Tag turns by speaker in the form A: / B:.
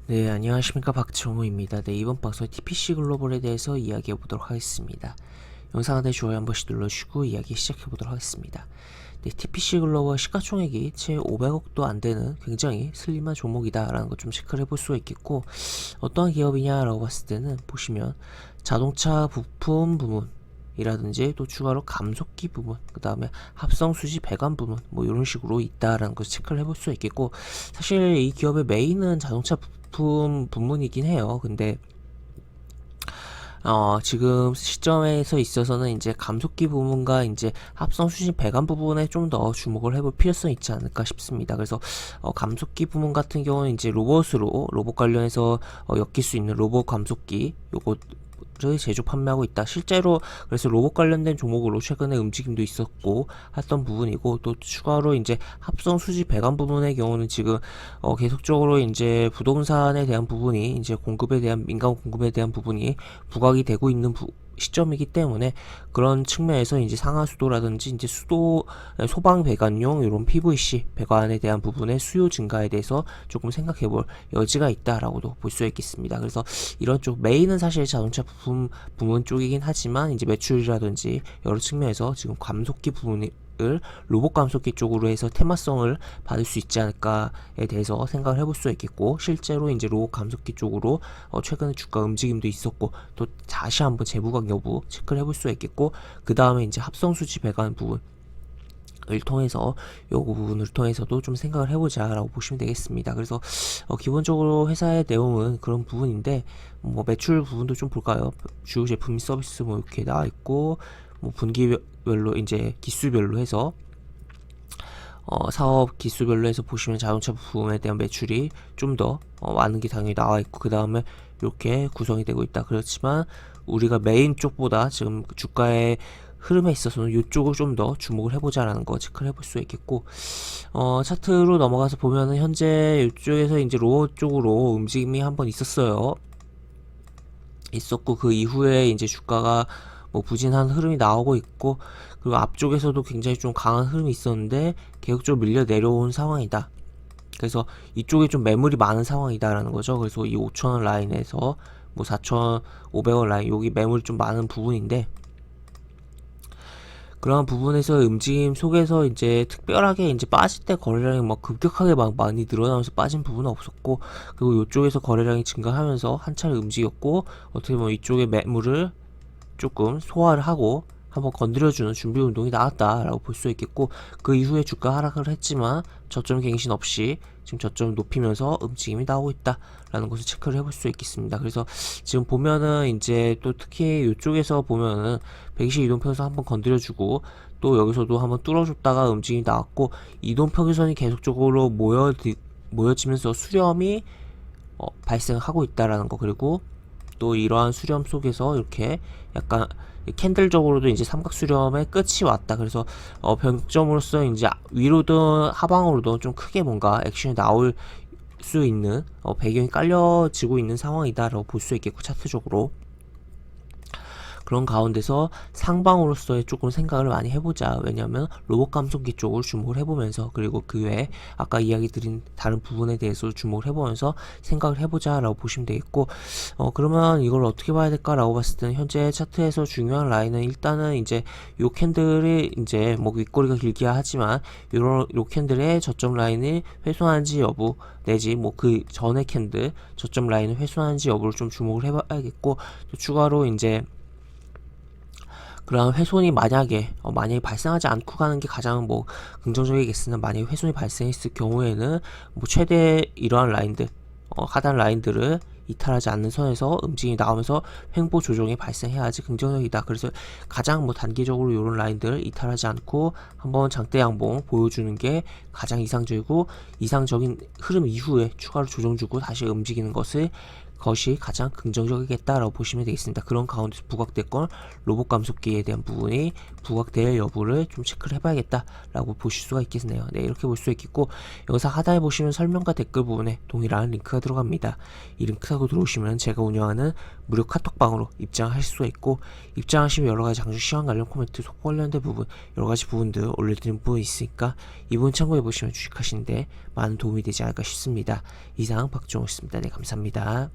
A: 네, 안녕하십니까. 박정우입니다. 네, 이번 방송 TPC 글로벌에 대해서 이야기해 보도록 하겠습니다. 영상 하단에 좋아요 한 번씩 눌러주시고 이야기 시작해 보도록 하겠습니다. 네, TPC 글로벌 시가총액이 채 500억도 안 되는 굉장히 슬림한 종목이다라는 것 좀 체크를 해볼 수가 있겠고, 어떠한 기업이냐라고 봤을 때는 보시면 자동차 부품 부문 이라든지 또 추가로 감속기 부분, 그 다음에 합성수지 배관 부분, 뭐 이런 식으로 있다라는 것을 체크를 해볼 수 있겠고, 사실 이 기업의 메인은 자동차 부품 부문이긴 해요. 근데 지금 시점에서 있어서는 이제 감속기 부분과 이제 합성 수신 배관 부분에 좀 더 주목을 해볼 필요성이 있지 않을까 싶습니다. 그래서 감속기 부분 같은 경우는 이제 로봇 관련해서 엮일 수 있는 로봇 감속기 요거 를 제조 판매하고 있다. 실제로 그래서 로봇 관련된 종목으로 최근에 움직임도 있었고 했던 부분이고, 또 추가로 이제 합성 수지 배관 부분의 경우는 지금 계속적으로 이제 부동산에 대한 부분이 이제 공급에 대한 민간 공급에 대한 부분이 부각이 되고 있는 시점이기 때문에, 그런 측면에서 이제 상하수도라든지 이제 소방 배관용 이런 PVC 배관에 대한 부분의 수요 증가에 대해서 조금 생각해볼 여지가 있다라고도 볼 수 있겠습니다. 그래서 이런 쪽 메인은 사실 자동차 부문 쪽이긴 하지만 이제 매출이라든지 여러 측면에서 지금 감속기 부분이 로봇 감속기 쪽으로 해서 테마성을 받을 수 있지 않을까에 대해서 생각을 해볼 수 있겠고, 실제로 이제 로봇 감속기 쪽으로 최근에 주가 움직임도 있었고, 또 다시 한번 재부각 여부 체크를 해볼 수 있겠고, 그 다음에 이제 합성수지 배관 부분 을 통해서 요 부분을 통해서도 좀 생각을 해보자 라고 보시면 되겠습니다. 그래서 기본적으로 회사의 내용은 그런 부분인데, 뭐 매출 부분도 좀 볼까요? 주요 제품 및 서비스 뭐 이렇게 나와 있고, 뭐 분기별로 이제 기수별로 해서 사업 기수별로 해서 보시면 자동차 부품에 대한 매출이 좀 더 많은 게 당연히 나와 있고, 그 다음에 이렇게 구성이 되고 있다. 그렇지만 우리가 메인 쪽보다 지금 주가의 흐름에 있어서는 이쪽을 좀 더 주목을 해보자라는 거 체크를 해볼 수 있겠고, 차트로 넘어가서 보면은 현재 이쪽에서 이제 로봇 쪽으로 움직임이 한번 있었고, 그 이후에 이제 주가가 뭐 부진한 흐름이 나오고 있고, 그리고 앞쪽에서도 굉장히 좀 강한 흐름이 있었는데 계속적으로 밀려 내려온 상황이다. 그래서 이쪽에 좀 매물이 많은 상황이다라는 거죠. 그래서 이 5,000원 라인에서 뭐 4,500원 라인, 여기 매물이 좀 많은 부분인데, 그런 부분에서 움직임 속에서 이제 특별하게 이제 빠질 때 거래량이 막 급격하게 막 많이 늘어나면서 빠진 부분은 없었고, 그리고 이쪽에서 거래량이 증가하면서 한 차례 움직였고, 어떻게 보면 이쪽에 매물을 조금 소화를 하고 한번 건드려주는 준비 운동이 나왔다라고 볼 수 있겠고, 그 이후에 주가 하락을 했지만 저점 갱신 없이 지금 저점을 높이면서 움직임이 나오고 있다라는 것을 체크를 해볼 수 있겠습니다. 그래서 지금 보면은 이제 또 특히 이쪽에서 보면은 120 이동평선 한번 건드려주고, 또 여기서도 한번 뚫어줬다가 움직임이 나왔고, 이동평선이 계속적으로 모여지면서 수렴이 발생하고 있다라는 거, 그리고 또 이러한 수렴 속에서 이렇게 약간 캔들적으로도 이제 삼각 수렴의 끝이 왔다. 그래서 변점으로서 이제 위로든 하방으로든 좀 크게 뭔가 액션이 나올 수 있는 배경이 깔려지고 있는 상황이다라고 볼 수 있겠고, 차트적으로 그런 가운데서 상방으로서의 조금 생각을 많이 해보자. 왜냐하면 로봇 감속기 쪽을 주목을 해보면서, 그리고 그 외에 아까 이야기 드린 다른 부분에 대해서 주목을 해보면서 생각을 해보자 라고 보시면 되겠고, 그러면 이걸 어떻게 봐야 될까 라고 봤을 때는 현재 차트에서 중요한 라인은 일단은 이제 요 캔들이 이제 뭐 윗꼬리가 길기야 하지만 요 캔들의 저점 라인을 훼손한지 여부, 내지 뭐 그 전의 캔들 저점 라인을 훼손한지 여부를 좀 주목을 해봐야겠고, 또 추가로 이제 그런 훼손이 만약에 발생하지 않고 가는 게 가장 뭐 긍정적이겠으나, 만약에 훼손이 발생했을 경우에는 뭐 최대 이러한 라인들, 하단 라인들을 이탈하지 않는 선에서 움직임이 나오면서 횡보 조정이 발생해야지 긍정적이다. 그래서 가장 뭐 단기적으로 이런 라인들을 이탈하지 않고 한번 장대 양봉 보여주는 게 가장 이상적이고, 이상적인 흐름 이후에 추가로 조정 주고 다시 움직이는 것을 것이 가장 긍정적이겠다라고 보시면 되겠습니다. 그런 가운데서 부각될 건 로봇 감속기에 대한 부분이 부각될 여부를 좀 체크를 해봐야겠다라고 보실 수가 있겠네요. 네, 이렇게 볼 수 있겠고, 여기서 하단에 보시면 설명과 댓글 부분에 동일한 링크가 들어갑니다. 이 링크 타고 들어오시면 제가 운영하는 무료 카톡방으로 입장하실 수가 있고, 입장하시면 여러가지 장중 시황 관련 코멘트, 속보 관련된 부분, 여러가지 부분들 올려드리는 부분이 있으니까 이 부분 참고해보시면 주식하시는데 많은 도움이 되지 않을까 싶습니다. 이상 박종호였습니다. 네, 감사합니다.